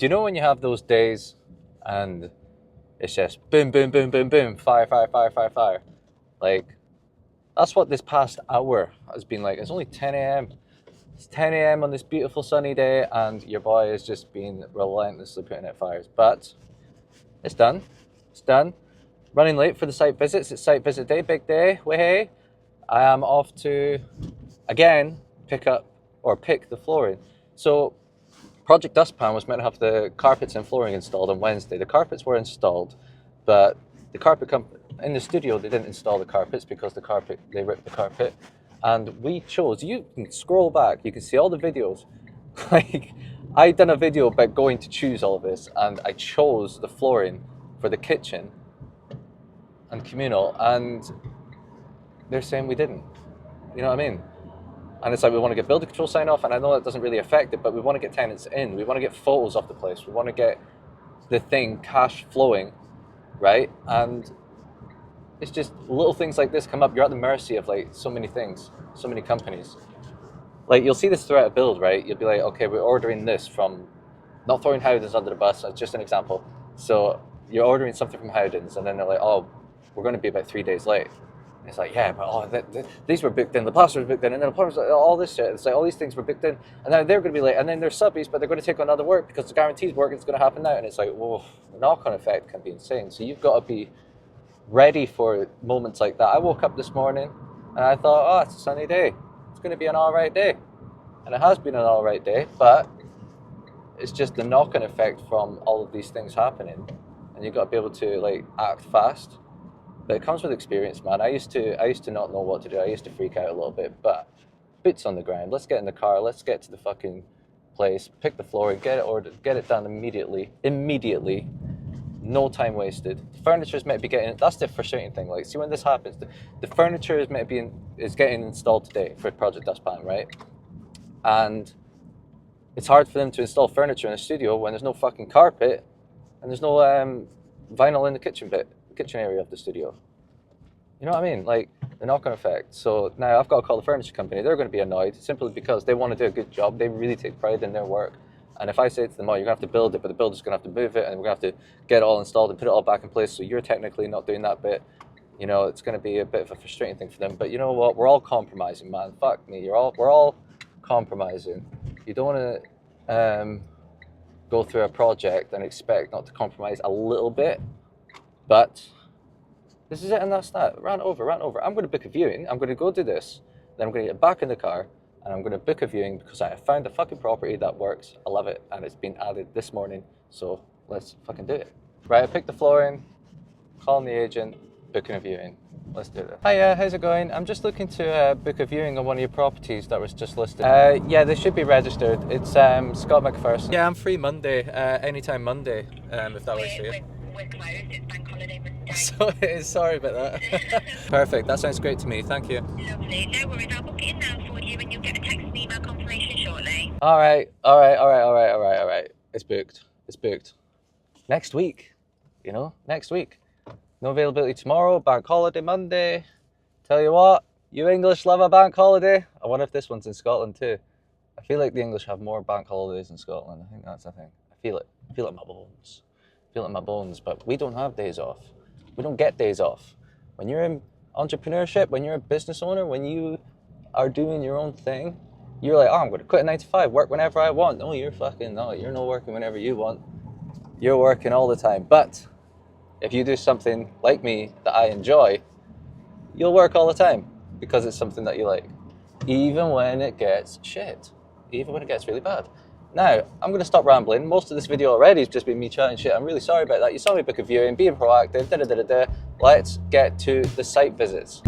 Do you know when you have those days and it's just boom, boom, boom, boom, boom, fire, fire, fire, fire, fire? Like, that's what this past hour has been like. It's only 10 a.m. It's 10 a.m. on this beautiful sunny day, and your boy has just been relentlessly putting out fires. But it's done. It's done. Running late for the site visits. It's site visit day, big day. Way. I am off to, again, pick the flooring. So Project Dustpan was meant to have the carpets and flooring installed on Wednesday. The carpets were installed, but the carpet company in the studio, they didn't install the carpets because they ripped the carpet. And we chose, you can scroll back, you can see all the videos. Like, I done a video about going to choose all of this, and I chose the flooring for the kitchen and communal, and they're saying we didn't. You know what I mean? And it's like, we want to get building control sign off, and I know that doesn't really affect it, but we want to get tenants in. We want to get photos of the place. We want to get the thing cash flowing, right? And it's just little things like this come up. You're at the mercy of like so many things, so many companies. Like, you'll see this throughout a build, right? You'll be like, okay, we're ordering this from, not throwing Howdens under the bus, that's just an example. So you're ordering something from Howdens, and then they're like, oh, we're going to be about 3 days late. It's like, yeah, but these were booked in, the plaster was booked in, and then the plumbers, all this shit. It's like all these things were booked in, and now they're going to be late, and then they're subbies, but they're going to take on other work because the guarantees work is going to happen now. And it's like, whoa, the knock-on effect can be insane. So you've got to be ready for moments like that. I woke up this morning and I thought, oh, it's a sunny day. It's going to be an all right day. And it has been an all right day, but it's just the knock-on effect from all of these things happening. And you've got to be able to like act fast. But it comes with experience, man. I used to not know what to do. I used to freak out a little bit, but boots on the ground. Let's get in the car. Let's get to the fucking place, pick the flooring, get it ordered, get it done immediately. No time wasted. The furniture is meant to be getting, that's the frustrating thing. Like, see, when this happens, the furniture is meant to be is getting installed today for Project Dustpan, right? And it's hard for them to install furniture in a studio when there's no fucking carpet and there's no vinyl in the kitchen area of the studio. You know what I mean? Like, the knock-on effect. So now I've got to call the furniture company. They're going to be annoyed simply because they want to do a good job. They really take pride in their work. And if I say to them, oh, you're going to have to build it, but the builder's going to have to move it, and we're going to have to get it all installed and put it all back in place, so you're technically not doing that bit, you know, it's going to be a bit of a frustrating thing for them. But you know what? We're all compromising, man. Fuck me. We're all compromising. You don't want to go through a project and expect not to compromise a little bit, but this is it, and that's that. Ran over. I'm going to book a viewing. I'm going to go do this, then I'm going to get back in the car, and I'm going to book a viewing because I have found a fucking property that works. I love it, and it's been added this morning, so let's fucking do it. Right, I picked the flooring, calling the agent, booking a viewing. Let's do this. Hiya, how's it going? I'm just looking to book a viewing on one of your properties that was just listed. Yeah, they should be registered. It's Scott McPherson. Yeah, I'm free Monday, anytime Monday, if that works for you. We're closed, it's bank holiday Monday. Sorry about that. Perfect, that sounds great to me, thank you. Lovely, no worries, I'll book it in now for you and you'll get a text and email confirmation shortly. All right. It's booked. Next week, next week. No availability tomorrow, bank holiday Monday. Tell you what, you English love a bank holiday. I wonder if this one's in Scotland too. I feel like the English have more bank holidays in Scotland. I think that's the thing. I feel it in my bones. But we don't have days off. We don't get days off. When you're in entrepreneurship, when you're a business owner, when you are doing your own thing, you're like, oh, I'm going to quit a 9 to 5, work whenever I want. No, you're not working whenever you want. You're working all the time. But if you do something like me that I enjoy, you'll work all the time because it's something that you like, even when it gets shit, even when it gets really bad. Now, I'm going to stop rambling. Most of this video already has just been me chatting shit. I'm really sorry about that. You saw me book a viewing, being proactive, Let's get to the site visits.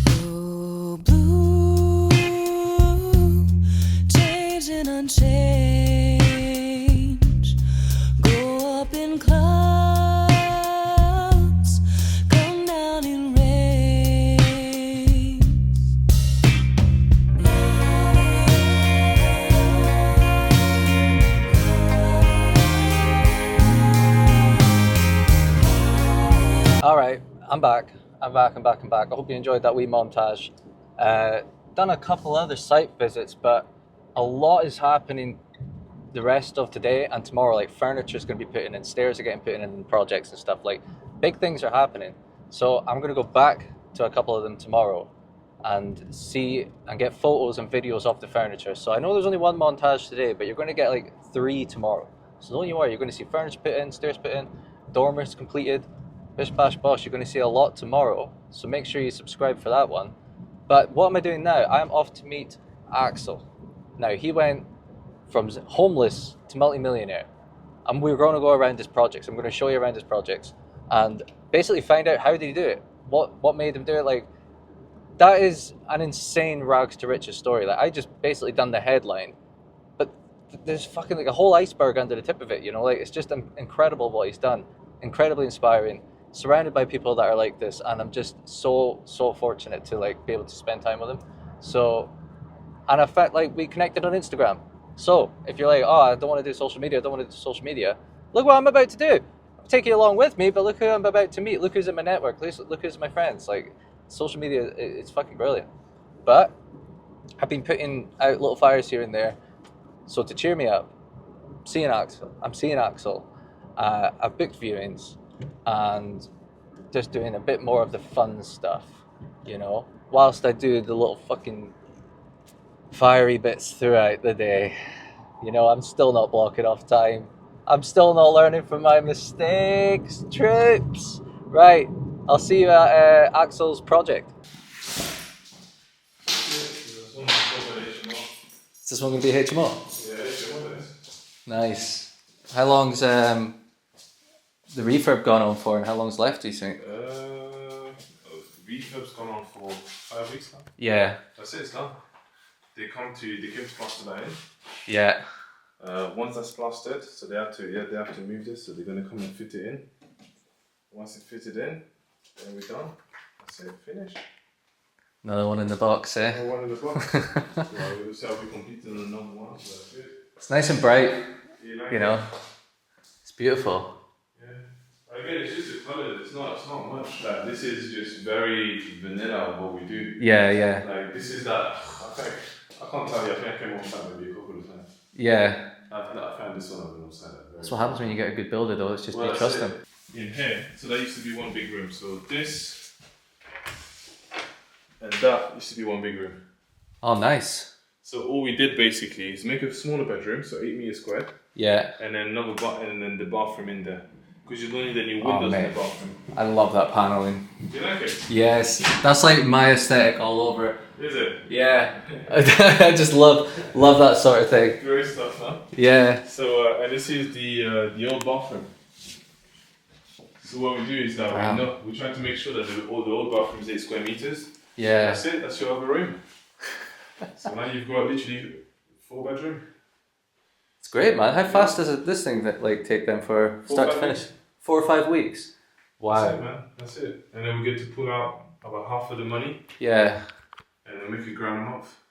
Oh, blue, change and unchange, go up in clouds. I'm back. I'm back. I hope you enjoyed that wee montage. Done a couple other site visits, but a lot is happening the rest of today and tomorrow. Like furniture is going to be put in, and stairs are getting put in projects and stuff. Like big things are happening. So I'm going to go back to a couple of them tomorrow and see and get photos and videos of the furniture. So I know there's only one montage today, but you're going to get like 3 tomorrow. So don't you worry, you're going to see furniture put in, stairs put in, dormers completed, bish bash bosh. You're going to see a lot tomorrow. So make sure you subscribe for that one. But what am I doing now? I'm off to meet Axel. Now he went from homeless to multi-millionaire, and we're going to go around his projects. I'm going to show you around his projects and basically find out how did he do it, what made him do it. Like that is an insane rags to riches story. Like I just basically done the headline, but there's fucking like a whole iceberg under the tip of it, you know. Like it's just incredible what he's done, incredibly inspiring, surrounded by people that are like this, and I'm just so fortunate to like be able to spend time with him. So, and I felt like we connected on Instagram. So if you're like, oh, I don't want to do social media, look what I'm about to do. I'll take you along with me, but look who I'm about to meet. Look who's in my network. Look who's my friends. Like social media, it's fucking brilliant. But I've been putting out little fires here and there. So to cheer me up, I'm seeing Axel. I've booked viewings and just doing a bit more of the fun stuff, you know, whilst I do the little fucking fiery bits throughout the day. You know, I'm still not blocking off time. I'm still not learning from my mistakes. Troops. Right, I'll see you at Axel's project. Is this one going to be HMO? Yeah, HMO is. Nice. How long's the refurb gone on for, and how long's left, do you think? Refurb's gone on for 5 weeks now. Yeah. That's it, it's done. They came to plaster that in. Yeah. Once that's plastered, so they have to move this, so they're gonna come and fit it in. Once it's fitted in, then we're done. That's it, finished. Another one in the box, eh? Another one in the box. So I'll be completing another one, so that's it. It's nice and bright, You know. It's beautiful. Yeah. Again, it's just the colour. It's not much. Like this is just very vanilla what we do. Yeah. Like this is that. I can't tell you. I think I came on that maybe a couple of times. Yeah. I found this one on the side. That's what happens when you get a good builder, though. It's just you trust them. In here, so that used to be one big room. So this and that used to be one big room. Oh, nice. So all we did basically is make a smaller bedroom, so 8 meters squared. Yeah. And then and then the bathroom in there. Because you don't need any windows in the bathroom. I love that paneling. Do you like it? Yes, that's like my aesthetic all over. Is it? Yeah. I just love that sort of thing. Great stuff, huh? Yeah. So and this is the old bathroom. So what we do is that we try to make sure that all the old bathrooms 8 square meters. Yeah. That's it. That's your other room. So now you've got literally 4 bedroom. It's great, man. How fast does this thing take them for start to finish? 4 or 5 weeks. Wow. That's it, man. That's it. And then we get to pull out about half of the money. Yeah. And then we can grind them off.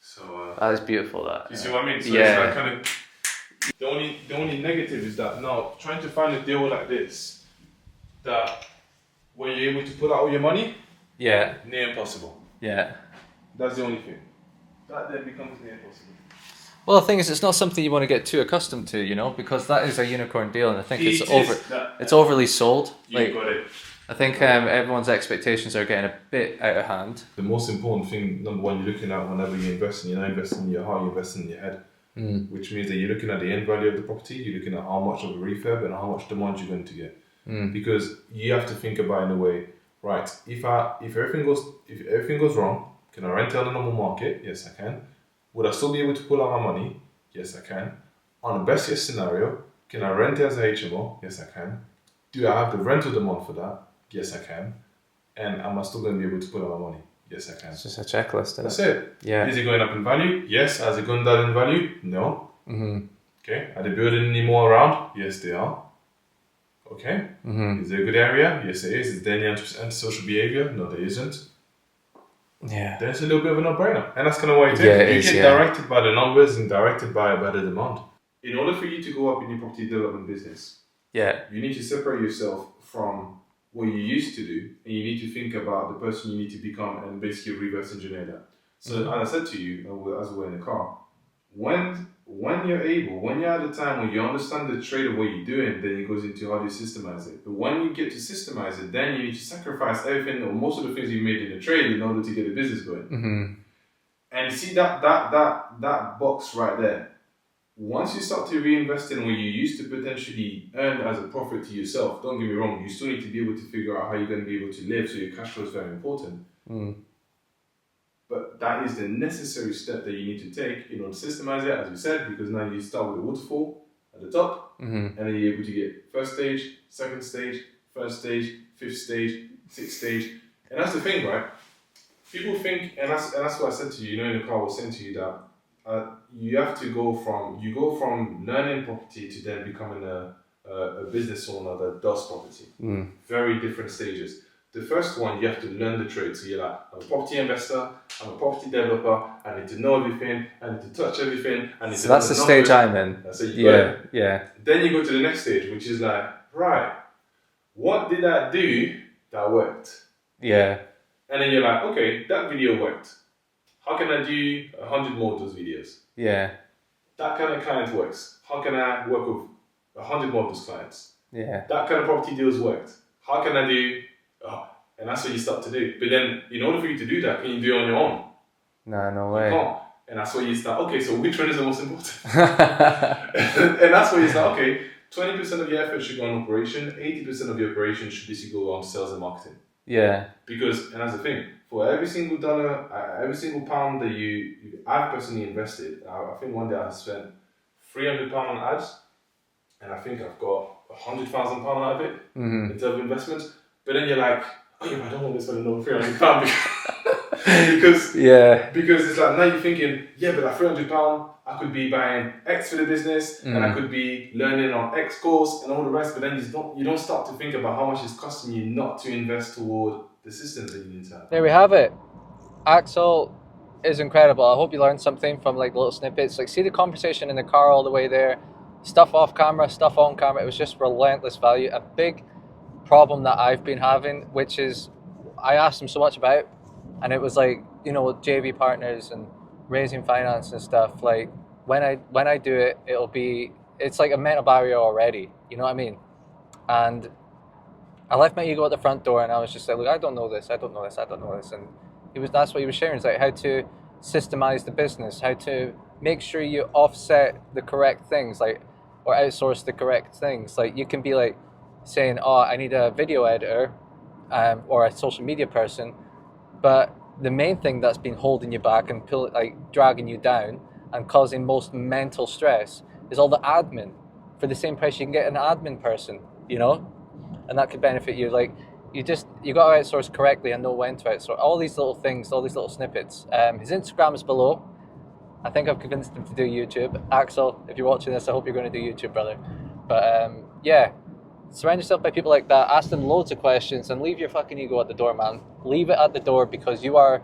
So. That is beautiful. That. You see what I mean? So yeah. It's like kind of. The only negative is that now trying to find a deal like this, that when you're able to pull out all your money. Yeah. Near impossible. Yeah. That's the only thing. That then becomes near impossible. Well, the thing is, it's not something you want to get too accustomed to, you know, because that is a unicorn deal, and I think it's overly sold. You got it. I think everyone's expectations are getting a bit out of hand. The most important thing, number one, you're looking at whenever you're investing, you're not investing in your heart, you're investing in your head. Which means that you're looking at the end value of the property, you're looking at how much of a refurb and how much demand you're going to get. Because you have to think about it in a way, right, if everything goes wrong, can I rent it on the normal market? Yes, I can. Would I still be able to pull out my money? Yes, I can. On the best case scenario, can I rent it as a HMO? Yes, I can. Do I have the rental demand for that? Yes, I can. And am I still going to be able to pull out my money? Yes, I can. It's just a checklist. That's it. Yeah. Is it going up in value? Yes. Has it gone down in value? No. Okay. Are they building any more around? Yes, they are. Okay. Is there a good area? Yes, there is. Is there any antisocial behavior? No, there isn't. Yeah. Then it's a little bit of a no-brainer. And that's kind of why you get directed by the numbers and directed by the demand. In order for you to go up in your property development business, Yeah. You need to separate yourself from what you used to do, and you need to think about the person you need to become and basically reverse engineer that. So as I said to you, as we were in the car, when you're able, when you're at the time when you understand the trade of what you're doing, then it goes into how do you systemize it. But when you get to systemize it, then you need to sacrifice everything or most of the things you made in the trade in order to get the business going. Mm-hmm. And you see that box right there. Once you start to reinvest in what you used to potentially earn as a profit to yourself, don't get me wrong, you still need to be able to figure out how you're going to be able to live, so your cash flow is very important. But that is the necessary step that you need to take in order to systemize it, as we said, because now you start with a waterfall at the top, and then you're able to get first stage, second stage, third stage, fifth stage, sixth stage. And that's the thing, right? People think, and that's what I said to you, in the car I was saying to you that you have to go from learning property to then becoming a business owner that does property. Very different stages. The first one, you have to learn the trade. So you're like, I'm a property investor, I'm a property developer, I need to know everything, I need to touch everything, I need to that's the stage I'm in. So you got Yeah. Then you go to the next stage, which is like, right, what did I do that worked? Yeah. And then you're like, okay, that video worked. How can I do 100 more of those videos? Yeah. That kind of client works. How can I work with 100 more of those clients? Yeah. That kind of property deals worked. How can I do... and that's what you start to do. But then, in order for you to do that, can you do it on your own? No You way. can't. And that's where you start, okay, so which one is the most important? And that's where you start, okay, 20% of your effort should go on operation, 80% of your operation should basically go on sales and marketing. Yeah. Because, and that's the thing, for every single dollar, every single pound that I've personally invested, I think one day I spent £300 on ads, and I think I've got £100,000 out of it in terms of investments. But then you're like, oh yeah, but I don't want to spend another £300 because it's like now you're thinking, yeah, but that £300 I could be buying X for the business, and I could be learning on X course and all the rest. But then you don't start to think about how much it's costing you not to invest toward the systems that you need to have. There we have it. Axel is incredible. I hope you learned something from like the little snippets. Like, see the conversation in the car all the way there, stuff off camera, stuff on camera. It was just relentless value. A big problem that I've been having, which is I asked him so much about, and it was like, JV partners and raising finance and stuff. Like when I do it, it's like a mental barrier already. You know what I mean? And I left my ego at the front door, and I was just like, look, I don't know this, and that's what he was sharing. It's like how to systemize the business, how to make sure you offset the correct things, like, or outsource the correct things. Like you can be like saying, oh, I need a video editor, or a social media person, but the main thing that's been holding you back and dragging you down and causing most mental stress is all the admin. For the same price, you can get an admin person, and that could benefit you. Like you got to outsource correctly and know when to outsource. All these little things, all these little snippets. His Instagram is below. I think I've convinced him to do YouTube. Axel, if you're watching this, I hope you're going to do YouTube, brother. But yeah. Surround yourself by people like that. Ask them loads of questions and leave your fucking ego at the door, man. Leave it at the door, because you are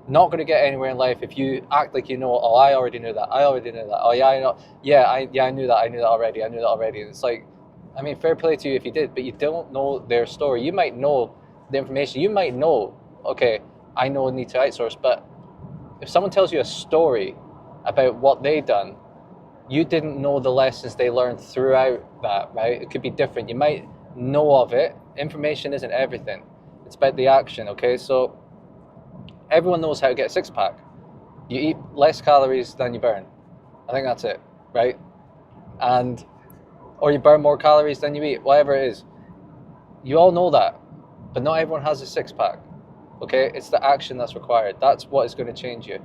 not going to get anywhere in life if you act like you know. Oh, I already knew that. Oh, yeah, I know. I knew that. I knew that already. And it's like, I mean, fair play to you if you did, but you don't know their story. You might know the information. You might know, okay, I know I need to outsource, but if someone tells you a story about what they done, you didn't know the lessons they learned throughout that, right? It could be different. You might know of it. Information isn't everything. It's about the action, okay? So everyone knows how to get a six-pack. You eat less calories than you burn. I think that's it, right? Or you burn more calories than you eat, whatever it is. You all know that, but not everyone has a six-pack, okay? It's the action that's required. That's what is going to change you.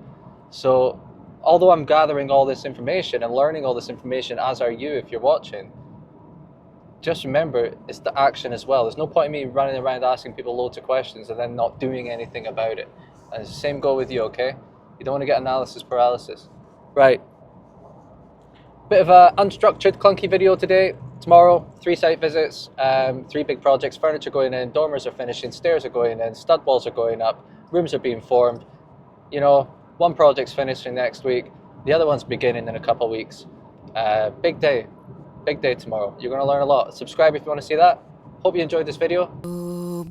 So although I'm gathering all this information and learning all this information, as are you if you're watching, just remember, it's the action as well. There's no point in me running around asking people loads of questions and then not doing anything about it. And it's the same goal with you, okay? You don't want to get analysis paralysis. Right. Bit of a unstructured, clunky video today. Tomorrow, 3 site visits, 3 big projects, furniture going in, dormers are finishing, stairs are going in, stud walls are going up, rooms are being formed. One project's finishing next week, the other one's beginning in a couple of weeks. Big day. Big day tomorrow. You're gonna learn a lot. Subscribe if you want to see that. Hope you enjoyed this video. Blue